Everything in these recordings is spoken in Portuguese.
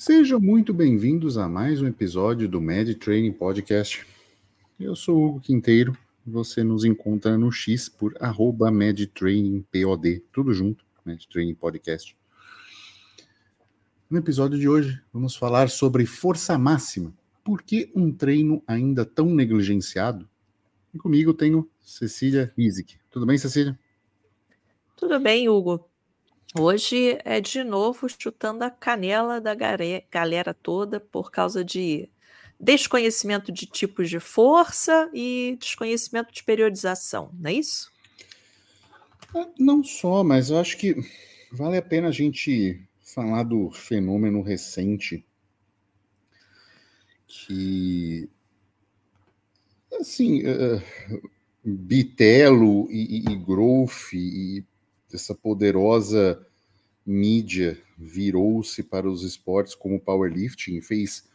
Sejam muito bem-vindos a mais um episódio do Med Training Podcast. Eu sou o Hugo Quinteiro, você nos encontra no X por @medtrainingpod, tudo junto, Med Training Podcast. No episódio de hoje, vamos falar sobre força máxima. Por que um treino ainda tão negligenciado? E comigo tenho Cecília Rizik. Tudo bem, Cecília? Tudo bem, Hugo. Hoje é de novo chutando a canela da galera toda por causa de desconhecimento de tipos de força e desconhecimento de periodização, não é isso? Não só, mas eu acho que vale a pena a gente falar do fenômeno recente que, assim, Bitelo e Growth e essa poderosa mídia virou-se para os esportes como o powerlifting e fez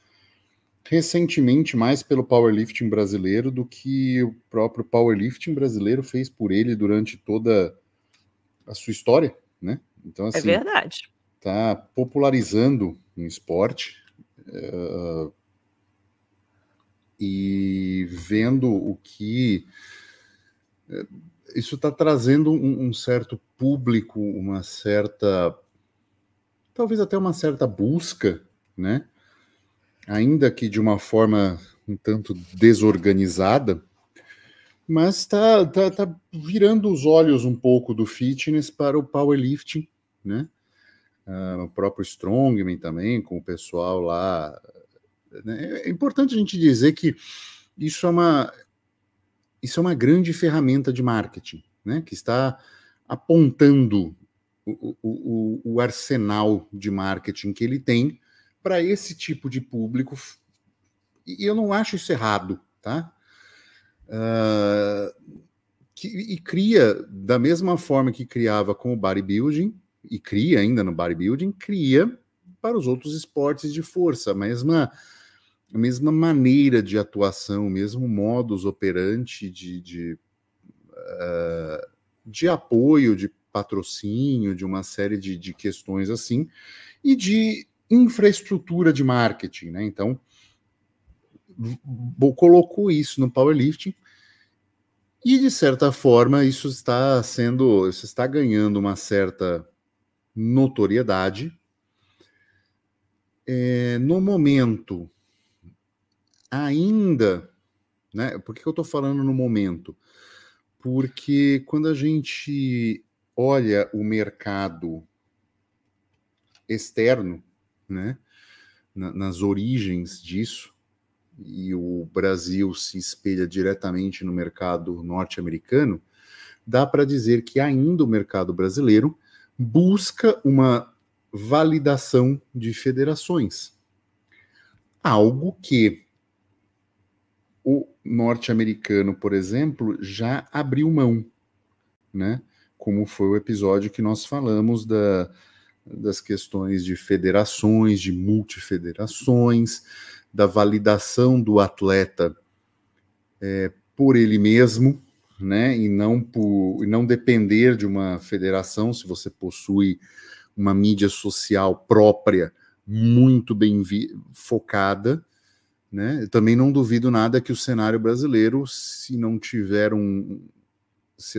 recentemente mais pelo powerlifting brasileiro do que o próprio powerlifting brasileiro fez por ele durante toda a sua história, né? Então, É assim, verdade. tá popularizando um esporte e vendo o que isso está trazendo um certo público, uma certa, talvez até uma certa busca, né? Ainda que de uma forma um tanto desorganizada, mas está virando os olhos um pouco do fitness para o powerlifting, né? O próprio Strongman também, com o pessoal lá. Né? É importante a gente dizer que isso é uma grande ferramenta de marketing, né? Que está apontando o arsenal de marketing que ele tem para esse tipo de público. E eu não acho isso errado, tá? E cria, da mesma forma que criava com o bodybuilding, e cria ainda no bodybuilding, cria para os outros esportes de força, a mesma maneira de atuação, o mesmo modus operandi de apoio, de patrocínio, de uma série de questões assim, e de infraestrutura de marketing, né? Então, colocou isso no powerlifting e, de certa forma, isso está ganhando uma certa notoriedade. No momento, ainda, né? Por que eu estou falando no momento? Porque quando a gente olha o mercado externo, né, nas origens disso, e o Brasil se espelha diretamente no mercado norte-americano, dá para dizer que ainda o mercado brasileiro busca uma validação de federações. Algo que o norte-americano, por exemplo, já abriu mão, né? Como foi o episódio que nós falamos das questões de federações, de multifederações, da validação do atleta por ele mesmo, né? E não depender de uma federação, se você possui uma mídia social própria, muito bem focada, né? Eu também não duvido nada que o cenário brasileiro, se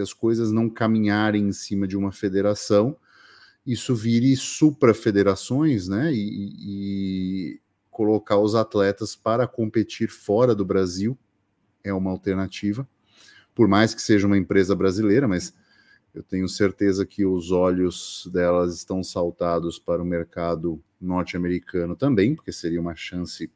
as coisas não caminharem em cima de uma federação, isso vire supra-federações, né? E colocar os atletas para competir fora do Brasil é uma alternativa, por mais que seja uma empresa brasileira, mas eu tenho certeza que os olhos delas estão saltados para o mercado norte-americano também, porque seria uma chance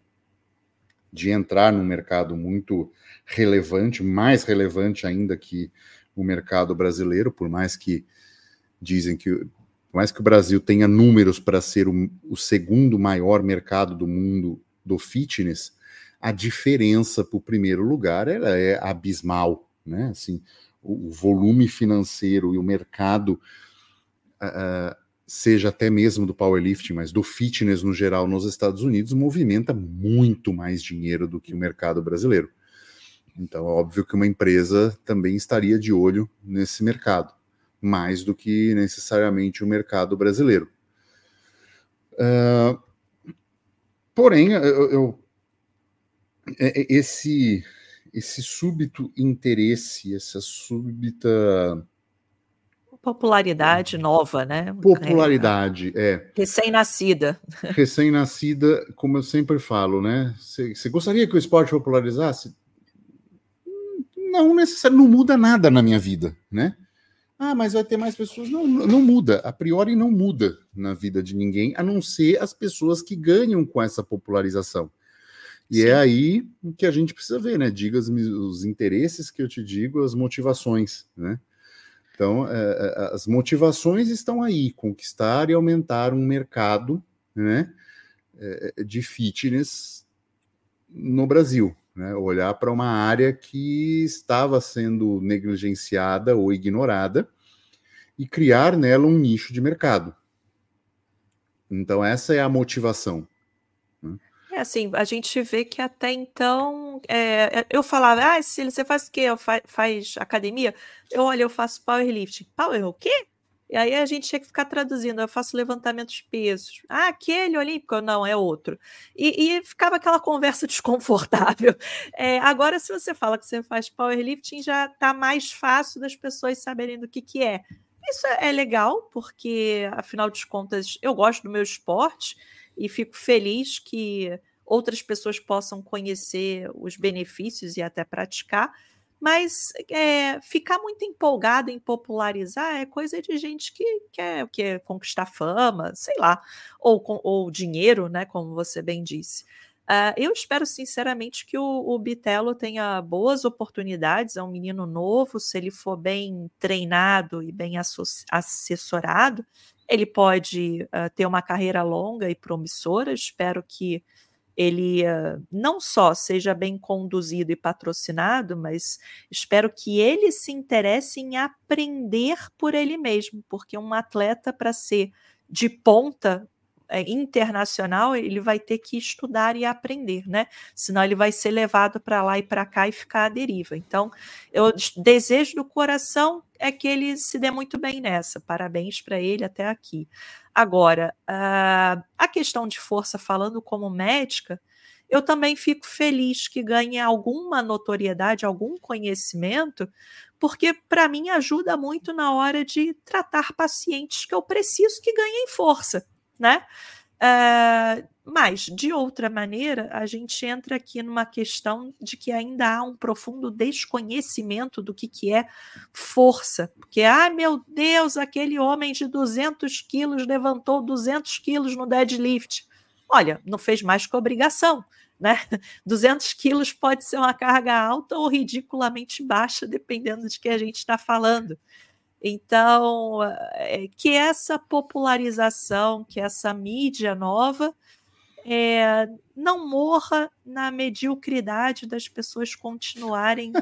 de entrar num mercado muito relevante, mais relevante ainda que o mercado brasileiro, por mais que o Brasil tenha números para ser o segundo maior mercado do mundo do fitness, a diferença para o primeiro lugar ela é abismal, né? Assim, o volume financeiro e o mercado, seja até mesmo do powerlifting, mas do fitness no geral nos Estados Unidos, movimenta muito mais dinheiro do que o mercado brasileiro. Então, é óbvio que uma empresa também estaria de olho nesse mercado, mais do que necessariamente o mercado brasileiro. Porém, esse súbito interesse, essa súbita popularidade nova, né? popularidade, Recém-nascida. Recém-nascida, como eu sempre falo, né? Você gostaria que o esporte popularizasse? Não necessariamente, não muda nada na minha vida, né? Ah, mas vai ter mais pessoas. Não, não muda. A priori não muda na vida de ninguém, a não ser as pessoas que ganham com essa popularização. E Sim. É aí que a gente precisa ver, né? Diga-me os interesses que eu te digo, as motivações, né? Então, as motivações estão aí, conquistar e aumentar um mercado, né, de fitness no Brasil, né? Olhar para uma área que estava sendo negligenciada ou ignorada e criar nela um nicho de mercado. Então, essa é a motivação. Assim, a gente vê que até então, eu falava, se você faz o quê? Faz academia? Eu faço powerlifting. Power o quê? E aí a gente tinha que ficar traduzindo, eu faço levantamento de pesos. Aquele olímpico? Não, é outro. E ficava aquela conversa desconfortável. Agora, se você fala que você faz powerlifting, já está mais fácil das pessoas saberem do que é. Isso é legal, porque, afinal de contas, eu gosto do meu esporte e fico feliz que outras pessoas possam conhecer os benefícios e até praticar, mas ficar muito empolgado em popularizar é coisa de gente que quer conquistar fama, sei lá, ou dinheiro, né, como você bem disse. Eu espero sinceramente que o Bitelo tenha boas oportunidades, é um menino novo, se ele for bem treinado e bem assessorado, ele pode ter uma carreira longa e promissora. Espero que ele não só seja bem conduzido e patrocinado, mas espero que ele se interesse em aprender por ele mesmo, porque um atleta, para ser de ponta internacional, ele vai ter que estudar e aprender, né? Senão ele vai ser levado para lá e para cá e ficar à deriva. Então, eu desejo do coração é que ele se dê muito bem nessa. Parabéns para ele até aqui. Agora, a questão de força, falando como médica, eu também fico feliz que ganhe alguma notoriedade, algum conhecimento, porque para mim ajuda muito na hora de tratar pacientes que eu preciso que ganhem força, né? Mas, de outra maneira, a gente entra aqui numa questão de que ainda há um profundo desconhecimento do que é força. Porque, meu Deus, aquele homem de 200 quilos levantou 200 quilos no deadlift. Olha, não fez mais que obrigação, né? 200 quilos pode ser uma carga alta ou ridiculamente baixa, dependendo de que a gente está falando. Então, que essa popularização, que essa mídia nova não morra na mediocridade das pessoas continuarem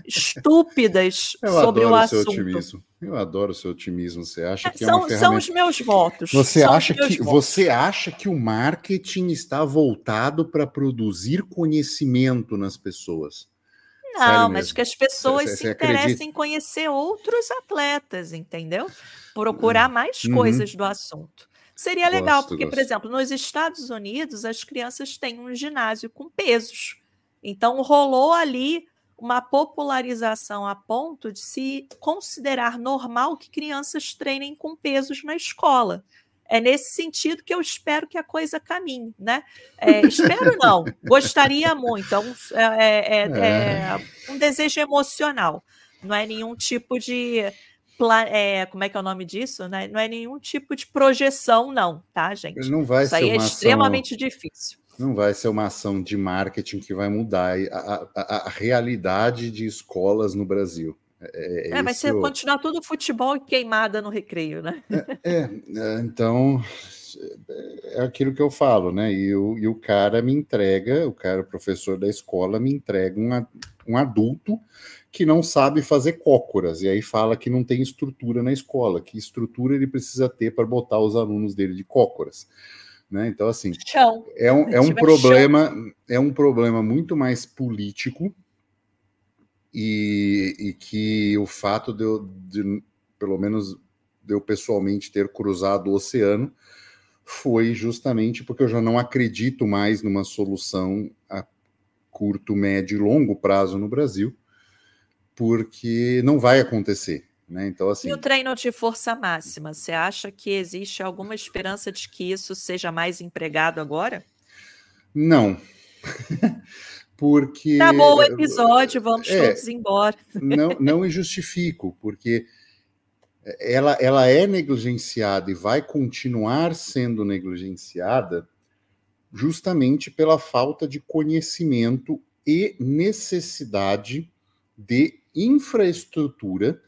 estúpidas sobre o assunto. Otimismo. Eu adoro o seu otimismo. Você acha que é uma ferramenta... São os meus votos. Você acha que o marketing está voltado para produzir conhecimento nas pessoas? Não, mas que as pessoas se interessem em conhecer outros atletas, entendeu? Procurar mais coisas do assunto. Seria legal, porque, por exemplo, nos Estados Unidos, as crianças têm um ginásio com pesos. Então, rolou ali uma popularização a ponto de se considerar normal que crianças treinem com pesos na escola. É nesse sentido que eu espero que a coisa caminhe, né? Espero não, gostaria muito. É um desejo emocional. Não é nenhum tipo de... como é que é o nome disso? Né? Não é nenhum tipo de projeção, não, tá, gente? Não vai Isso aí é extremamente difícil. Não vai ser uma ação de marketing que vai mudar a realidade de escolas no Brasil. Vai ser continuar tudo futebol e queimada no recreio, né? Então, é aquilo que eu falo, né? E o cara me entrega, o professor da escola me entrega um adulto que não sabe fazer cócoras, e aí fala que não tem estrutura na escola, que estrutura ele precisa ter para botar os alunos dele de cócoras. Né? Então, assim, é um problema muito mais político e que o fato de pelo menos, de eu pessoalmente ter cruzado o oceano foi justamente porque eu já não acredito mais numa solução a curto, médio e longo prazo no Brasil, porque não vai acontecer, né? Então, E o assim, treino de força máxima, você acha que existe alguma esperança de que isso seja mais empregado agora? não, Acabou o porque episódio, vamos é, todos embora. não justifico, porque ela é negligenciada e vai continuar sendo negligenciada justamente pela falta de conhecimento e necessidade de infraestrutura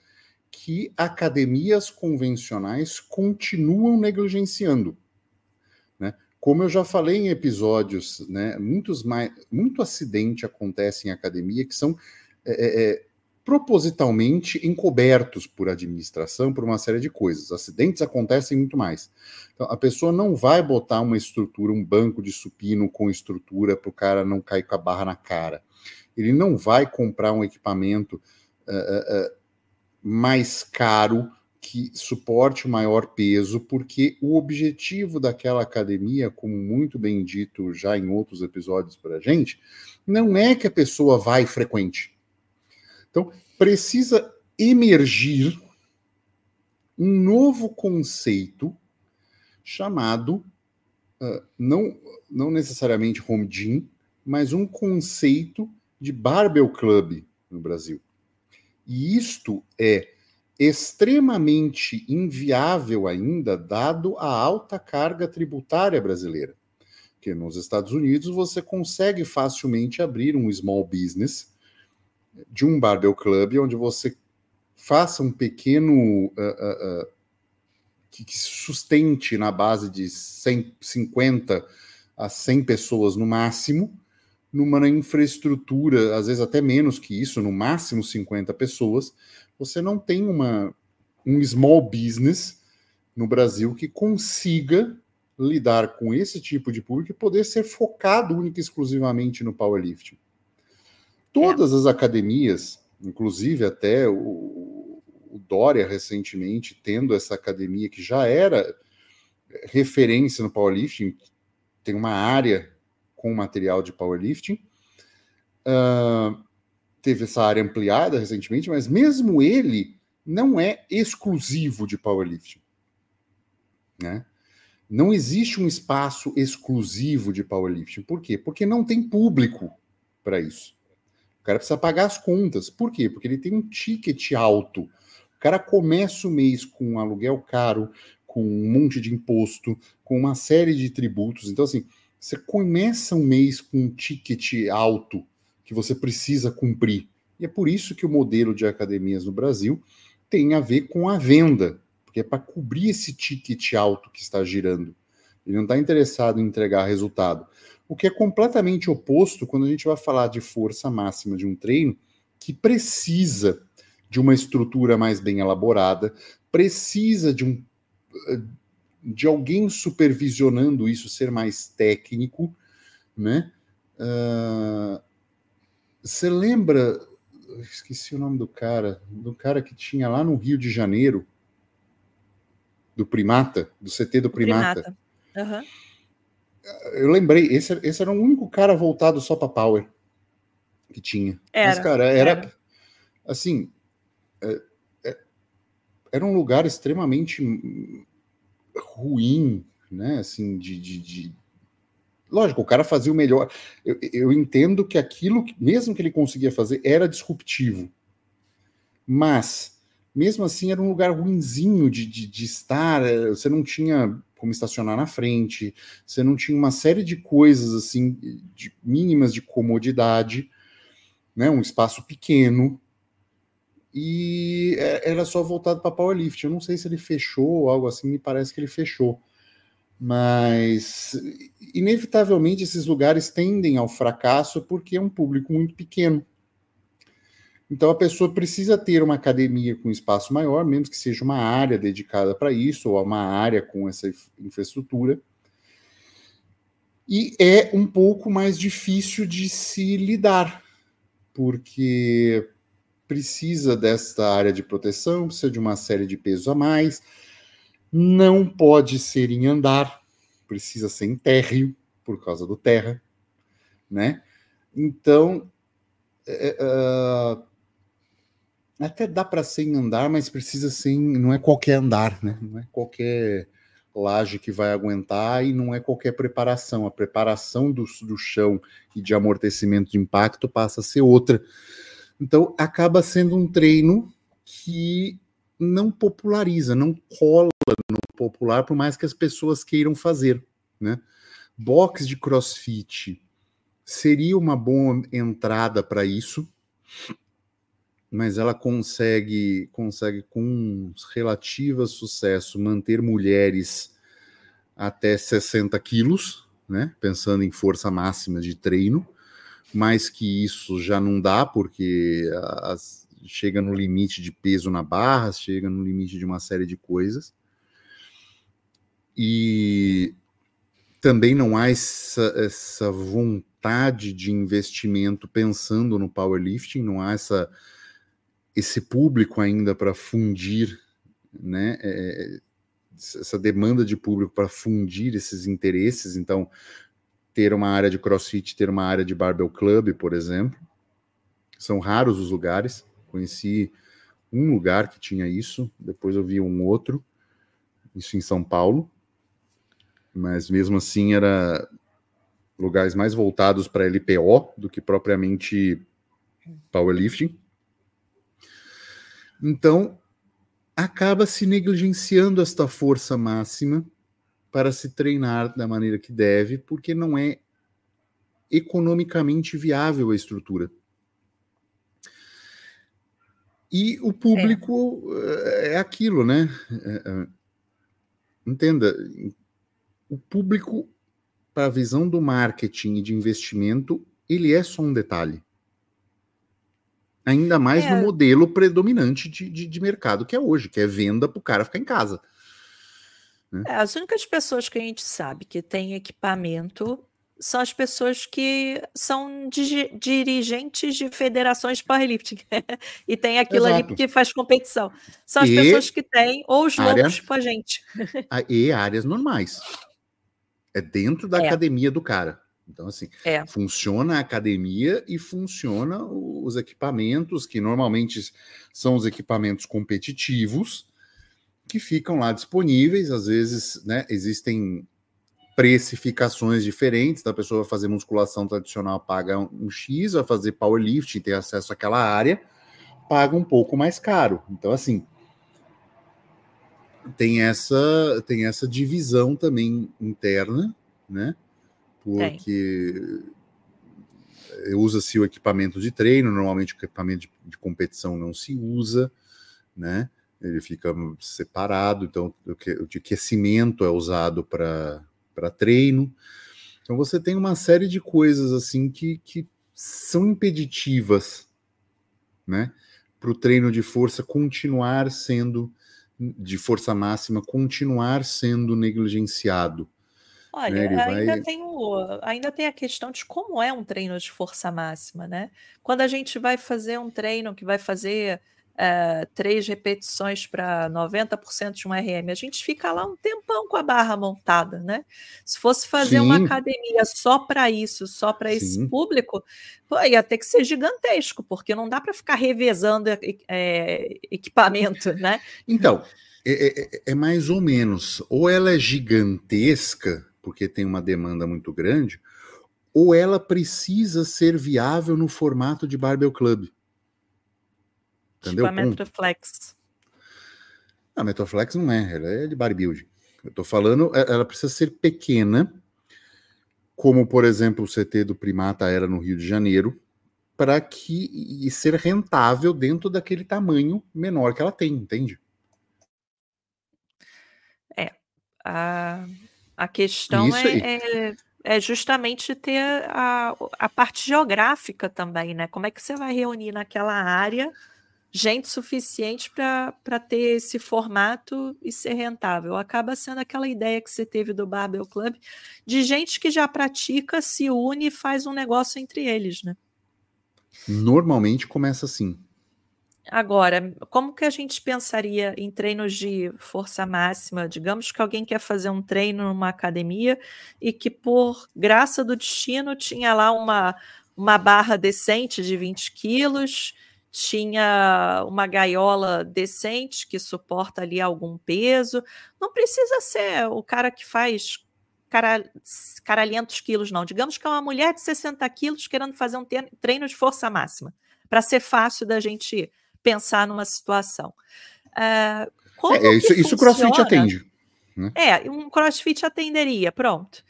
que academias convencionais continuam negligenciando, né? Como eu já falei em episódios, né, muito acidente acontece em academia que são propositalmente encobertos por administração, por uma série de coisas. Acidentes acontecem muito mais. Então, a pessoa não vai botar uma estrutura, um banco de supino com estrutura para o cara não cair com a barra na cara. Ele não vai comprar um equipamento mais caro que suporte o maior peso, porque o objetivo daquela academia, como muito bem dito já em outros episódios para a gente, não é que a pessoa vá e frequente. Então, precisa emergir um novo conceito chamado, não necessariamente home gym, mas um conceito de barbell club no Brasil. E isto é extremamente inviável ainda, dado a alta carga tributária brasileira. Porque nos Estados Unidos você consegue facilmente abrir um small business de um barbell club, onde você faça um pequeno que sustente na base de 50 a 100 pessoas no máximo, numa infraestrutura, às vezes até menos que isso, no máximo 50 pessoas, você não tem um small business no Brasil que consiga lidar com esse tipo de público e poder ser focado única e exclusivamente no powerlifting. Todas as academias, inclusive até o Dória recentemente, tendo essa academia que já era referência no powerlifting, tem uma área com material de powerlifting, teve essa área ampliada recentemente, mas mesmo ele não é exclusivo de powerlifting, né? Não existe um espaço exclusivo de powerlifting. Por quê? Porque não tem público para isso. O cara precisa pagar as contas. Por quê? Porque ele tem um ticket alto. O cara começa o mês com um aluguel caro, com um monte de imposto, com uma série de tributos. Então, assim, você começa um mês com um ticket alto que você precisa cumprir. E é por isso que o modelo de academias no Brasil tem a ver com a venda, porque é para cobrir esse ticket alto que está girando. Ele não está interessado em entregar resultado. O que é completamente oposto quando a gente vai falar de força máxima de um treino que precisa de uma estrutura mais bem elaborada, precisa de alguém supervisionando isso, ser mais técnico, né? Você lembra, esqueci o nome do cara que tinha lá no Rio de Janeiro, do Primata, do CT do Primata. Uhum. Eu lembrei, esse era o único cara voltado só para power que tinha. Mas, cara, era assim, era um lugar extremamente ruim, né? Assim, lógico, o cara fazia o melhor. Eu entendo que aquilo, mesmo que ele conseguia fazer, era disruptivo. Mas, mesmo assim, era um lugar ruinzinho de estar. Você não tinha como estacionar na frente, você não tinha uma série de coisas assim, mínimas de comodidade, né? Um espaço pequeno. E era só voltado para powerlifting. Eu não sei se ele fechou ou algo assim, me parece que ele fechou. Mas, inevitavelmente, esses lugares tendem ao fracasso porque é um público muito pequeno. Então, a pessoa precisa ter uma academia com espaço maior, mesmo que seja uma área dedicada para isso, ou uma área com essa infraestrutura. E é um pouco mais difícil de se lidar, porque precisa desta área de proteção, precisa de uma série de pesos a mais, não pode ser em andar, precisa ser em térreo, por causa do terra, né? Então, até dá para ser em andar, mas precisa ser não é qualquer andar, né? Não é qualquer laje que vai aguentar e não é qualquer preparação. A preparação do chão e de amortecimento de impacto passa a ser outra. Então, acaba sendo um treino que não populariza, não cola no popular, por mais que as pessoas queiram fazer, né? Box de CrossFit seria uma boa entrada para isso, mas ela consegue com relativo sucesso manter mulheres até 60 quilos, né? Pensando em força máxima de treino. Mais que isso já não dá, porque chega no limite de peso na barra, chega no limite de uma série de coisas. E também não há essa vontade de investimento pensando no powerlifting, não há esse público ainda para fundir, né? Essa demanda de público para fundir esses interesses. Então, ter uma área de CrossFit, ter uma área de Barbell Club, por exemplo. São raros os lugares. Conheci um lugar que tinha isso, depois eu vi um outro, isso em São Paulo. Mas mesmo assim era lugares mais voltados para LPO do que propriamente powerlifting. Então, acaba se negligenciando esta força máxima para se treinar da maneira que deve, porque não é economicamente viável a estrutura. E o público é aquilo, né? Entenda, o público, para a visão do marketing e de investimento, ele é só um detalhe. Ainda mais no modelo predominante de mercado que é hoje, que é venda para o cara ficar em casa. Né? As únicas pessoas que a gente sabe que tem equipamento são as pessoas que são dirigentes de federações de powerlifting e tem aquilo ali porque faz competição. São as pessoas que têm, ou os loucos tipo a gente. E áreas normais. É dentro da academia do cara. Então, assim, funciona a academia e funciona os equipamentos, que normalmente são os equipamentos competitivos, que ficam lá disponíveis. Às vezes, né, existem precificações diferentes. Da pessoa vai fazer musculação tradicional, paga um X, vai fazer powerlifting, ter acesso àquela área, paga um pouco mais caro. Então, assim, tem essa divisão também interna, né? Porque usa-se o equipamento de treino, normalmente o equipamento de competição não se usa, né? Ele fica separado, então o de aquecimento é usado para treino. Então você tem uma série de coisas assim que são impeditivas, né? Para o treino de força continuar sendo, de força máxima, continuar sendo negligenciado. Olha, né? ainda tem a questão de como é um treino de força máxima, né? Quando a gente vai fazer um treino que vai fazer 3 repetições para 90% de um RM, a gente fica lá um tempão com a barra montada, né? Se fosse fazer uma academia só para isso, só para esse público, ia ter que ser gigantesco, porque não dá para ficar revezando equipamento, né? Então, é mais ou menos, ou ela é gigantesca, porque tem uma demanda muito grande, ou ela precisa ser viável no formato de Barbell Club. Entendeu? Tipo a Metroflex. A Metroflex não é, ela é de bodybuilding. Eu tô falando, ela precisa ser pequena, como, por exemplo, o CT do Primata era no Rio de Janeiro, para e ser rentável dentro daquele tamanho menor que ela tem, entende? A questão é justamente ter a parte geográfica também, né? Como é que você vai reunir naquela área gente suficiente para ter esse formato e ser rentável? Acaba sendo aquela ideia que você teve do Barbell Club, de gente que já pratica, se une e faz um negócio entre eles, né? Normalmente começa assim. Agora, como que a gente pensaria em treinos de força máxima? Digamos que alguém quer fazer um treino numa academia e que, por graça do destino, tinha lá uma barra decente de 20 quilos, tinha uma gaiola decente que suporta ali algum peso. Não precisa ser o cara que faz caralhentos quilos, não. Digamos que é uma mulher de 60 quilos querendo fazer um treino de força máxima, para ser fácil da gente pensar numa situação. Como que isso o CrossFit funciona? atende. Né? Um CrossFit atenderia, pronto.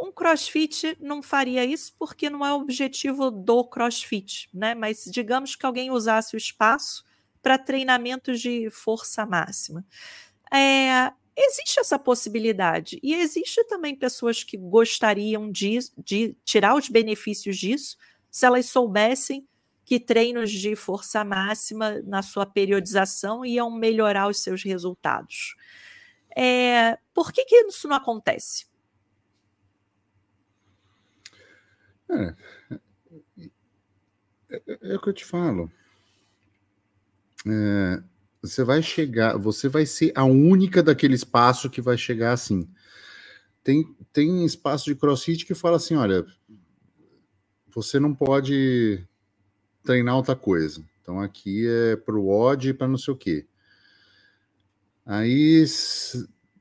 Um CrossFit não faria isso porque não é o objetivo do CrossFit, né? Mas digamos que alguém usasse o espaço para treinamentos de força máxima. Existe essa possibilidade, e existe também pessoas que gostariam de tirar os benefícios disso, se elas soubessem que treinos de força máxima na sua periodização iam melhorar os seus resultados. Por que isso não acontece? É o que eu te falo. Você vai ser a única daquele espaço que vai chegar assim. Tem espaço de CrossFit que fala assim, olha, você não pode treinar outra coisa. Então aqui é pro odd e para não sei o quê. Aí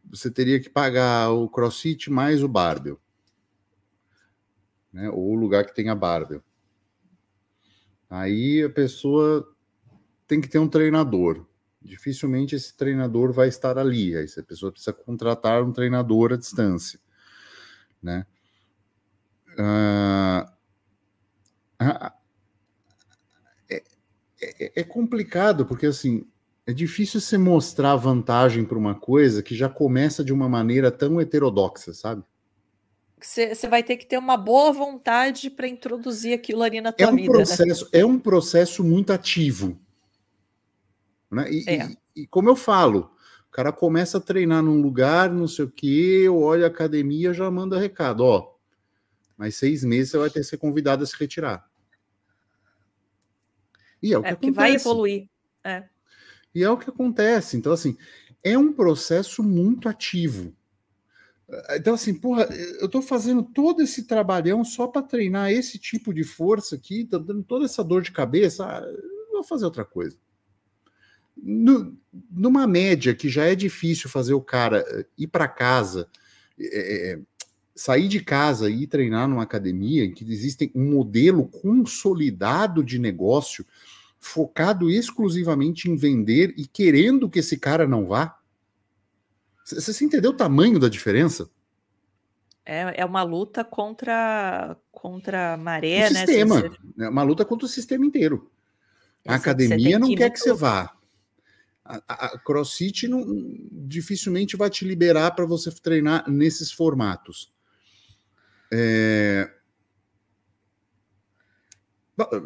você teria que pagar o CrossFit mais o barbell, né? Ou o lugar que tenha barbell. Aí a pessoa tem que ter um treinador. Dificilmente esse treinador vai estar ali. Aí a pessoa precisa contratar um treinador à distância, né? É complicado, porque assim, é difícil você mostrar vantagem para uma coisa que já começa de uma maneira tão heterodoxa, sabe? Você vai ter que ter uma boa vontade para introduzir aquilo ali na tua vida, processo, né? É um processo muito ativo. Né? E como eu falo, o cara começa a treinar num lugar, não sei o quê, olha a academia, já manda recado, ó, mais 6 meses você vai ter que ser convidado a se retirar. E é o que acontece. Vai evoluir. E é o que acontece. Então, assim, é um processo muito ativo. Então, assim, porra, eu tô fazendo todo esse trabalhão só para treinar esse tipo de força aqui, tá dando toda essa dor de cabeça, vou fazer outra coisa. Numa média que já é difícil fazer o cara ir para casa, sair de casa e ir treinar numa academia, em que existe um modelo consolidado de negócio focado exclusivamente em vender e querendo que esse cara não vá. Você entendeu o tamanho da diferença? É uma luta contra a maré, o né? sistema. É uma luta contra o sistema inteiro. A academia não quer que você vá. A CrossFit dificilmente vai te liberar para você treinar nesses formatos.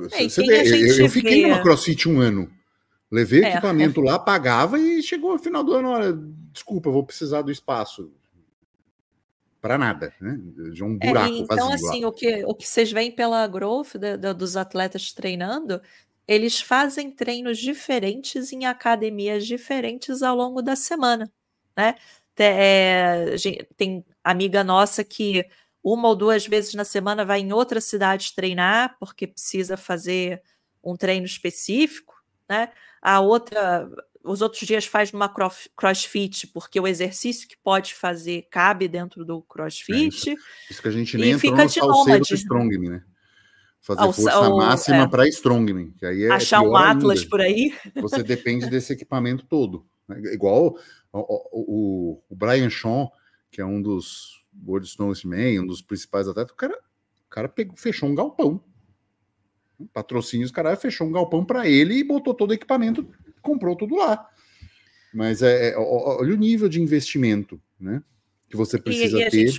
Você vê, eu fiquei numa CrossFit 1 ano. Levei equipamento lá, pagava e chegou no final do ano, olha, desculpa, eu vou precisar do espaço. Para nada, né? De um buraco então, vazio assim, lá. o que vocês veem pela Growth dos atletas treinando, eles fazem treinos diferentes em academias diferentes ao longo da semana, né? Tem amiga nossa que 1 ou 2 vezes na semana vai em outra cidade treinar porque precisa fazer um treino específico, né? A outra, os outros dias faz numa CrossFit porque o exercício que pode fazer cabe dentro do CrossFit. Isso que a gente nem entrou fica no de salseiro nômade. do Strongman, né? Fazer força máxima para Strongman, que aí achar pior um Atlas ainda. por aí. Você depende desse equipamento todo. Né? Igual o Brian Shaw, que é um dos World Strongman, um dos principais atletas, o cara fechou um galpão. Patrocínios, caralho, fechou um galpão para ele e botou todo o equipamento, comprou tudo lá. Mas olha o nível de investimento, né? Que você precisa ter.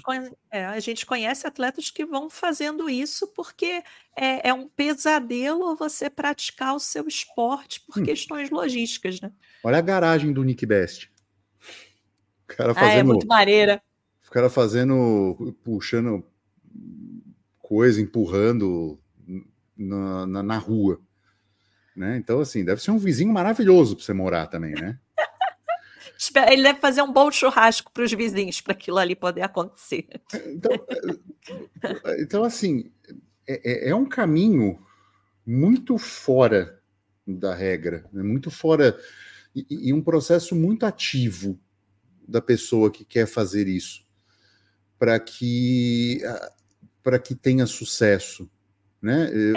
A gente conhece atletas que vão fazendo isso porque é um pesadelo você praticar o seu esporte por questões logísticas, né? Olha a garagem do Nick Best. O cara é muito maneira. O cara puxando coisa, empurrando na rua. né? Então, assim, deve ser um vizinho maravilhoso para você morar também, né? Ele deve fazer um bom churrasco para os vizinhos, para aquilo ali poder acontecer. Então assim, é um caminho muito fora da regra, né? Muito fora, e um processo muito ativo da pessoa que quer fazer isso, para que tenha sucesso, né? Eu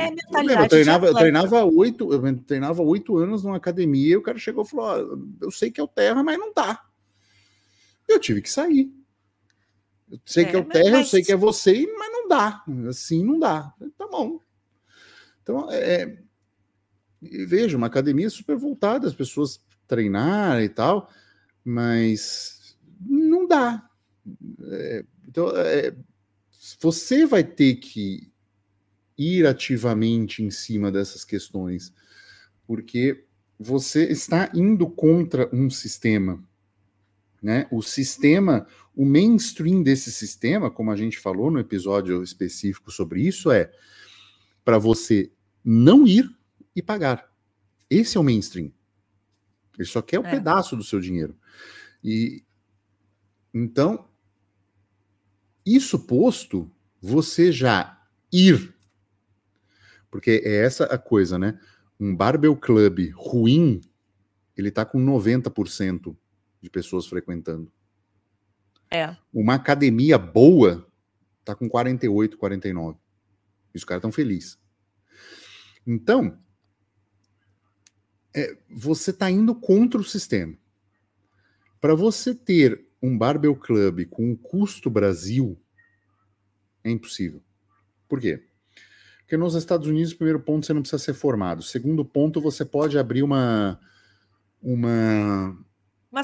treinava 8 anos numa academia, e o cara chegou e falou: eu sei que é o terra, mas não dá. Eu tive que sair. Eu sei que é o terra, eu sei que é você, mas não dá. Assim não dá. Tá bom. Então, veja, uma academia super voltada, as pessoas treinarem e tal, mas não dá. Então, você vai ter que ir ativamente em cima dessas questões, porque você está indo contra um sistema, né? O mainstream desse sistema, como a gente falou no episódio específico sobre isso, é para você não ir e pagar. Esse é o mainstream. Ele só quer um pedaço do seu dinheiro. E então, isso posto, você já ir, porque é essa a coisa, né? Um barbell club ruim, ele tá com 90% de pessoas frequentando. Uma academia boa tá com 48, 49. E os caras estão felizes. Então, você tá indo contra o sistema. Para você ter um barbell club com o custo Brasil, é impossível. Por quê? Porque nos Estados Unidos, primeiro ponto, você não precisa ser formado. Segundo ponto, você pode abrir uma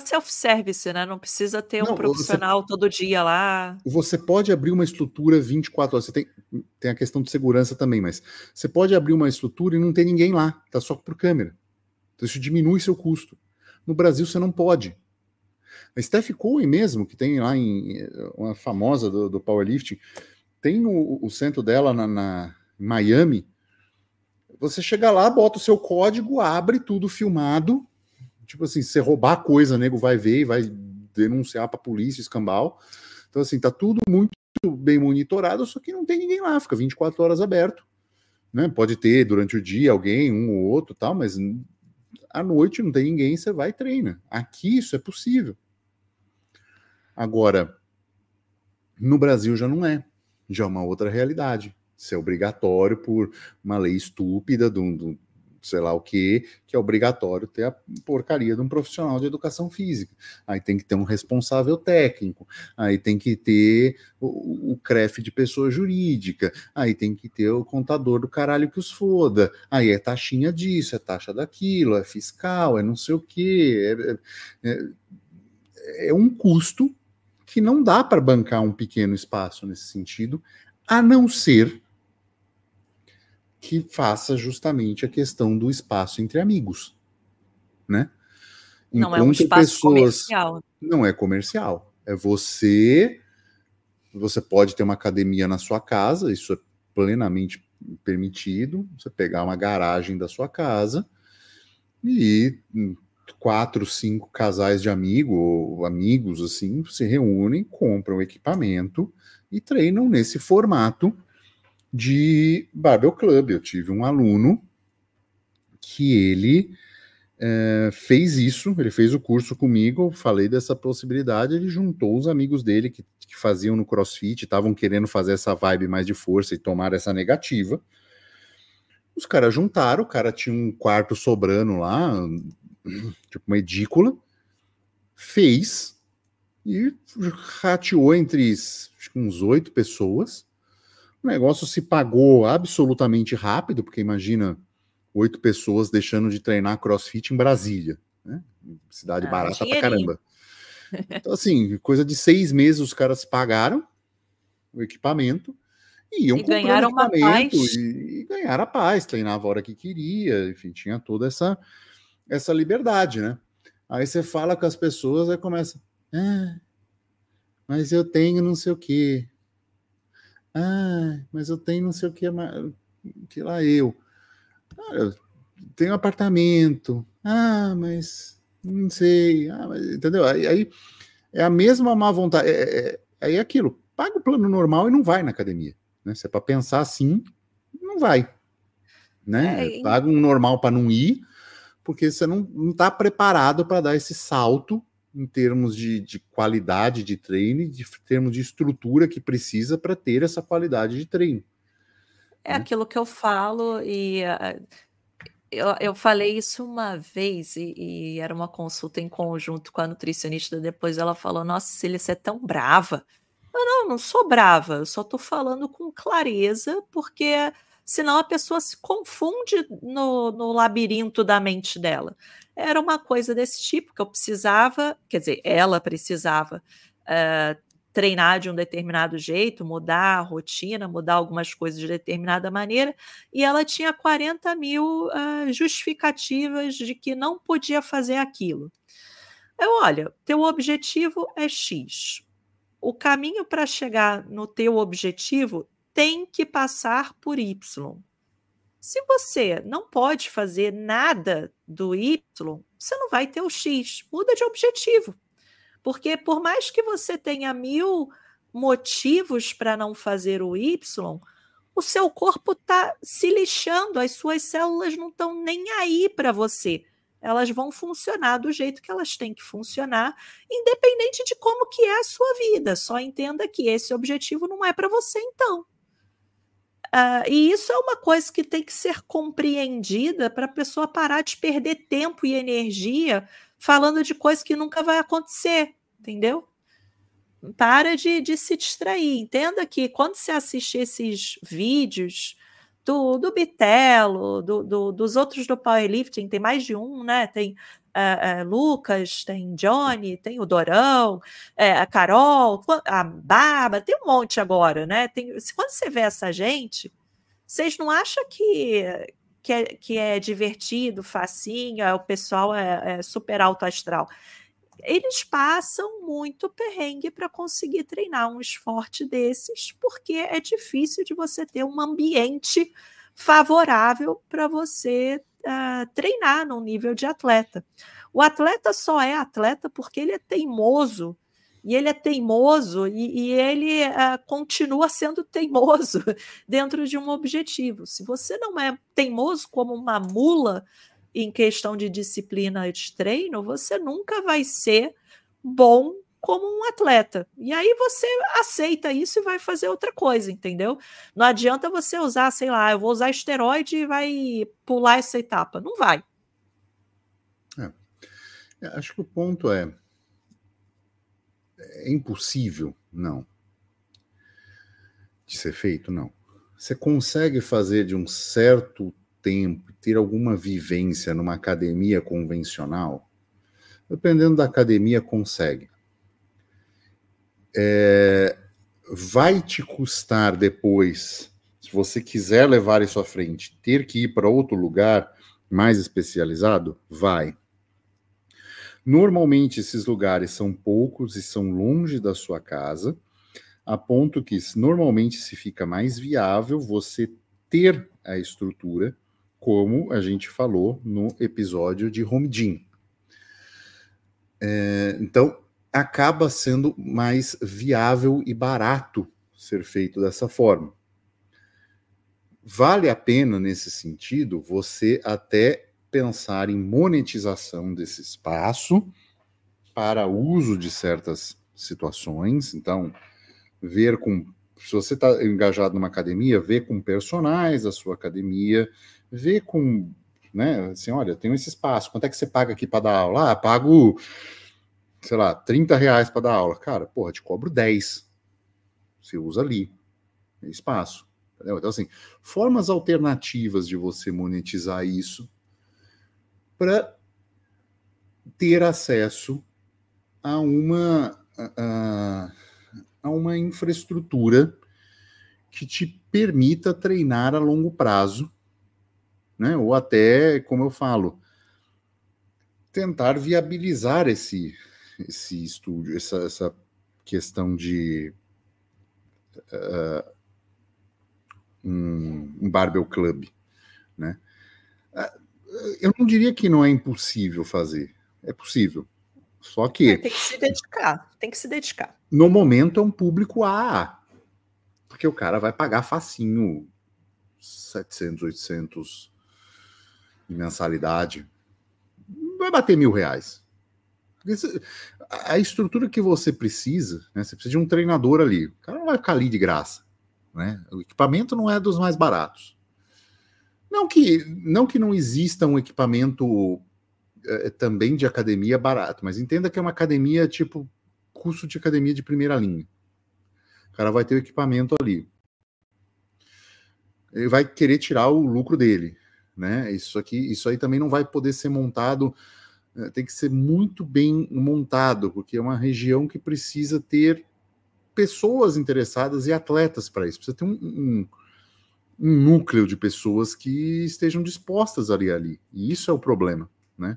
self-service, né? Não precisa ter um profissional todo dia lá. Você pode abrir uma estrutura 24 horas. Você tem a questão de segurança também, mas você pode abrir uma estrutura e não ter ninguém lá. Tá só por câmera. Então isso diminui seu custo. No Brasil, você não pode. A Steph Curry mesmo, que tem lá uma famosa do powerlifting, tem o centro dela em Miami. Você chega lá, bota o seu código, abre tudo filmado. Tipo assim, se você roubar coisa, o nego vai ver e vai denunciar pra polícia, escambau. Então, assim, tá tudo muito bem monitorado, só que não tem ninguém lá, fica 24 horas aberto. Né? Pode ter durante o dia alguém, um ou outro, tal, mas à noite não tem ninguém, você vai e treina. Aqui isso é possível. Agora, no Brasil já não é. Já é uma outra realidade. Isso é obrigatório por uma lei estúpida do sei lá o que é obrigatório ter a porcaria de um profissional de educação física. Aí tem que ter um responsável técnico, aí tem que ter o CREF de pessoa jurídica, aí tem que ter o contador do caralho que os foda, aí é taxinha disso, é taxa daquilo, é fiscal, é não sei o que, é um custo que não dá para bancar um pequeno espaço nesse sentido, a não ser que faça justamente a questão do espaço entre amigos, né? Não é um espaço comercial. Não é comercial. É você pode ter uma academia na sua casa, isso é plenamente permitido, você pegar uma garagem da sua casa e 4, 5 casais de amigos assim, se reúnem, compram equipamento e treinam nesse formato de Barbell Club. Eu tive um aluno que ele fez isso, ele fez o curso comigo, falei dessa possibilidade, ele juntou os amigos dele que faziam no CrossFit, estavam querendo fazer essa vibe mais de força e tomar essa negativa. Os caras juntaram, o cara tinha um quarto sobrando lá, tipo uma edícula, fez e rateou entre uns 8 pessoas. O negócio se pagou absolutamente rápido, porque imagina 8 pessoas deixando de treinar CrossFit em Brasília, né? Cidade barata pra caramba. Então, assim, coisa de 6 meses os caras pagaram o equipamento e iam comprando equipamento e ganharam a paz, treinava a hora que queria, enfim, tinha toda essa liberdade, né? Aí você fala com as pessoas, aí começa, mas eu tenho não sei o quê. Mas eu tenho não sei o que lá eu. Cara, tem um apartamento. Ah, mas não sei. Ah, mas, entendeu? Aí é a mesma má vontade. Aí é aquilo. Paga o plano normal e não vai na academia. Né? Se é para pensar assim, não vai. Né? Paga um normal para não ir, porque você não está preparado para dar esse salto em termos de qualidade de treino, em termos de estrutura que precisa para ter essa qualidade de treino. É aquilo que eu falo, e eu falei isso uma vez, e era uma consulta em conjunto com a nutricionista. Depois ela falou: "Nossa, Cília, você é tão brava". Não sou brava, eu só tô falando com clareza, porque senão a pessoa se confunde no labirinto da mente dela. Era uma coisa desse tipo que eu precisava, quer dizer, ela precisava, treinar de um determinado jeito, mudar a rotina, mudar algumas coisas de determinada maneira, e ela tinha 40.000 justificativas de que não podia fazer aquilo. Olha, teu objetivo é X. O caminho para chegar no teu objetivo tem que passar por Y. Se você não pode fazer nada do Y, você não vai ter o X. Muda de objetivo. Porque por mais que você tenha 1000 motivos para não fazer o Y, o seu corpo está se lixando, as suas células não estão nem aí para você. Elas vão funcionar do jeito que elas têm que funcionar, independente de como que é a sua vida. Só entenda que esse objetivo não é para você, então. E isso é uma coisa que tem que ser compreendida para a pessoa parar de perder tempo e energia falando de coisa que nunca vai acontecer, entendeu? Para de se distrair. Entenda que quando você assiste esses vídeos do Bitelo, dos outros do powerlifting, tem mais de um, né? Tem Lucas, tem Johnny, tem o Dorão, a Carol, a Bárbara, tem um monte agora, né? Quando você vê essa gente, vocês não acham que é divertido, facinho, o pessoal é super alto astral? Eles passam muito perrengue para conseguir treinar um esporte desses, porque é difícil de você ter um ambiente favorável para você treinar num nível de atleta. O atleta só é atleta porque ele é teimoso, e ele é teimoso e ele continua sendo teimoso dentro de um objetivo. Se você não é teimoso como uma mula em questão de disciplina de treino, você nunca vai ser bom como um atleta. E aí você aceita isso e vai fazer outra coisa, entendeu? Não adianta você usar, sei lá, eu vou usar esteroide e vai pular essa etapa. Não vai. Acho que o ponto é impossível? Não. De ser feito? Não. Você consegue fazer de um certo tempo, ter alguma vivência numa academia convencional? Dependendo da academia, consegue. Vai te custar depois, se você quiser levar isso à frente, ter que ir para outro lugar mais especializado? Vai. Normalmente esses lugares são poucos e são longe da sua casa, a ponto que normalmente se fica mais viável você ter a estrutura, como a gente falou no episódio de Home Gym. Então, acaba sendo mais viável e barato ser feito dessa forma. Vale a pena, nesse sentido, você até pensar em monetização desse espaço para uso de certas situações. Então, se você está engajado numa academia, ver com personagens da sua academia, ver com, né, assim, olha, tem esse espaço, quanto é que você paga aqui para dar aula? Pago, sei lá, R$30 para dar aula. Cara, porra, te cobro 10. Você usa ali, espaço. Entendeu? Então, assim, formas alternativas de você monetizar isso para ter acesso a uma infraestrutura que te permita treinar a longo prazo, né? Ou até, como eu falo, tentar viabilizar esse estúdio, essa questão de um barbell club, né? Eu não diria que não é impossível fazer. É possível. Só que... Tem que se dedicar. Tem que se dedicar. No momento é um público A. Porque o cara vai pagar facinho 700, 800 em mensalidade. Vai bater R$1.000. A estrutura que você precisa, né? Você precisa de um treinador ali. O cara não vai ficar ali de graça. Né? O equipamento não é dos mais baratos. Não que não exista um equipamento também de academia barato, mas entenda que é uma academia tipo custo de academia de primeira linha. O cara vai ter o equipamento ali. Ele vai querer tirar o lucro dele, né? Isso aí também não vai poder ser montado, tem que ser muito bem montado, porque é uma região que precisa ter pessoas interessadas e atletas para isso. Precisa ter um núcleo de pessoas que estejam dispostas ali. E isso é o problema, né?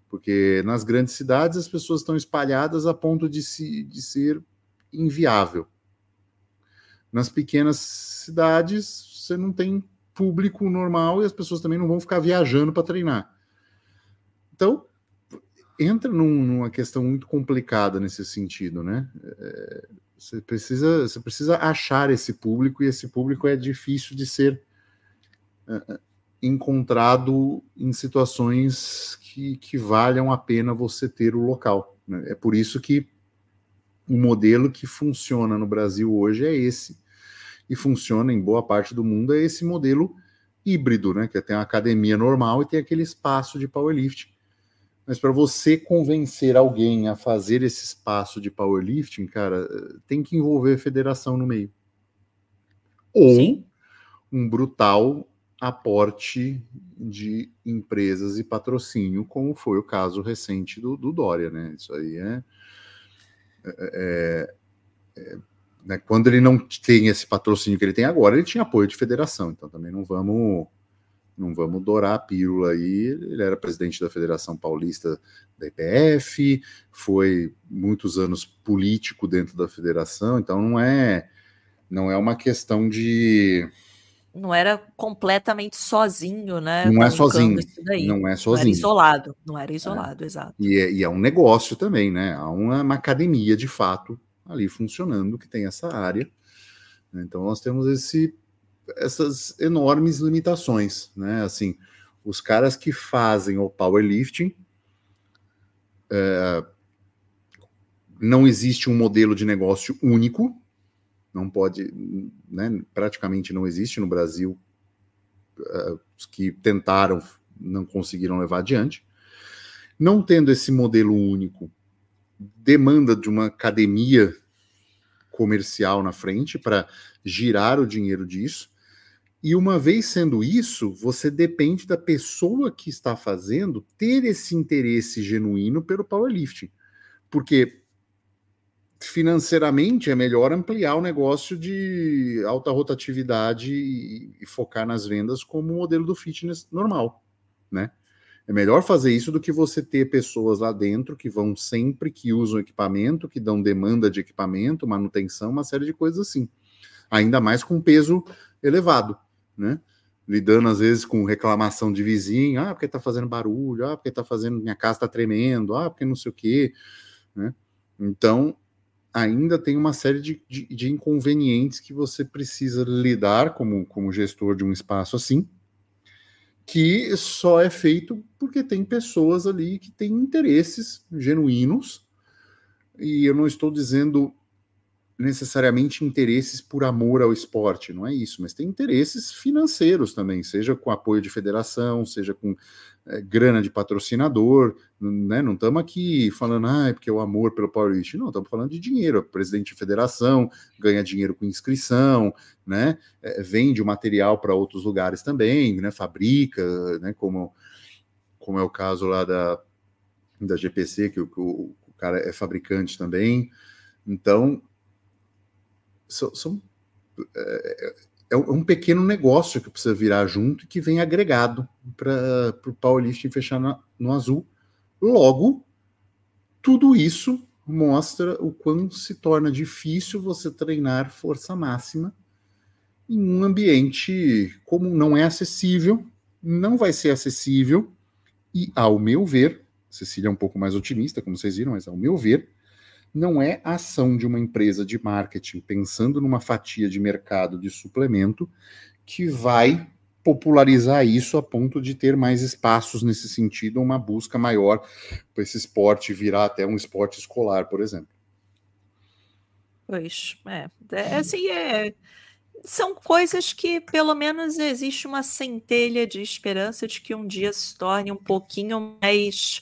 Porque nas grandes cidades as pessoas estão espalhadas a ponto de ser inviável. Nas pequenas cidades, você não tem público normal e as pessoas também não vão ficar viajando para treinar. Então, entra numa questão muito complicada nesse sentido, né? Você precisa achar esse público, e esse público é difícil de ser encontrado em situações que valham a pena você ter o local, né? É por isso que o modelo que funciona no Brasil hoje é esse, e funciona em boa parte do mundo, é esse modelo híbrido, né? Que tem a academia normal e tem aquele espaço de powerlifting. Mas para você convencer alguém a fazer esse espaço de powerlifting, cara, tem que envolver a federação no meio. Ou Sim. um brutal aporte de empresas e patrocínio, como foi o caso recente do Dória, né? Isso aí né? Quando ele não tem esse patrocínio que ele tem agora, ele tinha apoio de federação, então também não vamos dourar a pílula aí. Ele era presidente da Federação Paulista da IPF, foi muitos anos político dentro da federação, então não é uma questão de... Não era completamente sozinho, né? Não é sozinho, não é sozinho. Não era isolado, exato. E é um negócio também, né? Há uma academia, de fato, ali funcionando, que tem essa área. Então nós temos essas enormes limitações, né? Assim, os caras que fazem o powerlifting, não existe um modelo de negócio único, não pode, né? Praticamente não existe no Brasil. Os que tentaram não conseguiram levar adiante. Não tendo esse modelo único, demanda de uma academia comercial na frente para girar o dinheiro disso. E uma vez sendo isso, você depende da pessoa que está fazendo ter esse interesse genuíno pelo powerlifting. Porque financeiramente é melhor ampliar o negócio de alta rotatividade e focar nas vendas como o modelo do fitness normal, né? É melhor fazer isso do que você ter pessoas lá dentro que vão sempre, que usam equipamento, que dão demanda de equipamento, manutenção, uma série de coisas assim. Ainda mais com peso elevado, né? Lidando às vezes com reclamação de vizinho, porque tá fazendo barulho, porque tá fazendo, minha casa tá tremendo, porque não sei o quê, né? Então, ainda tem uma série de inconvenientes que você precisa lidar como gestor de um espaço assim, que só é feito porque tem pessoas ali que têm interesses genuínos, e eu não estou dizendo necessariamente interesses por amor ao esporte, não é isso, mas tem interesses financeiros também, seja com apoio de federação, seja com grana de patrocinador, né? Não estamos aqui falando, é porque é o amor pelo powerlifting, não, estamos falando de dinheiro. O presidente de federação ganha dinheiro com inscrição, né? Vende o material para outros lugares também, né? Fabrica, né? Como é o caso lá da GPC, que o cara é fabricante também. Então, é um pequeno negócio que precisa virar junto e que vem agregado para o powerlifting fechar no azul. Logo, tudo isso mostra o quão se torna difícil você treinar força máxima em um ambiente como não é acessível, não vai ser acessível e, ao meu ver, Cecília é um pouco mais otimista, como vocês viram, mas ao meu ver, não é a ação de uma empresa de marketing pensando numa fatia de mercado de suplemento que vai popularizar isso a ponto de ter mais espaços nesse sentido, uma busca maior para esse esporte virar até um esporte escolar, por exemplo. Pois, assim, são coisas que pelo menos existe uma centelha de esperança de que um dia se torne um pouquinho mais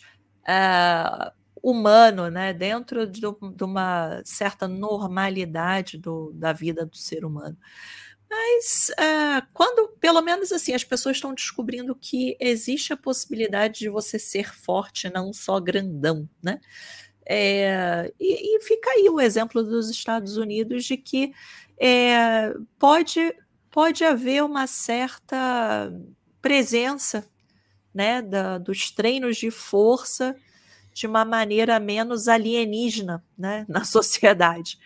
humano, né? Dentro de uma certa normalidade da vida do ser humano. Mas quando, pelo menos assim, as pessoas estão descobrindo que existe a possibilidade de você ser forte, não só grandão, né? E fica aí o exemplo dos Estados Unidos de que pode haver uma certa presença, né, dos treinos de força de uma maneira menos alienígena, né, na sociedade.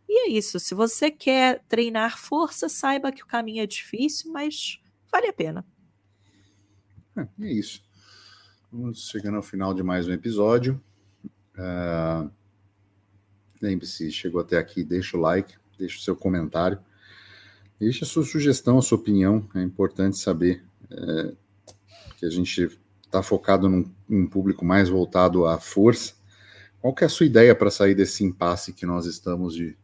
E é isso, se você quer treinar força, saiba que o caminho é difícil, mas vale a pena. É isso. Vamos chegando ao final de mais um episódio. Lembre-se, chegou até aqui, deixa o like, deixa o seu comentário, deixa a sua sugestão, a sua opinião. É importante saber que a gente está focado num público mais voltado à força. Qual que é a sua ideia para sair desse impasse que nós estamos de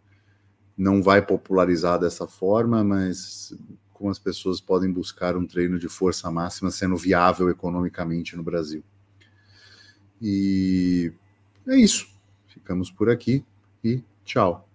não vai popularizar dessa forma, mas como as pessoas podem buscar um treino de força máxima sendo viável economicamente no Brasil? E é isso. Ficamos por aqui e tchau.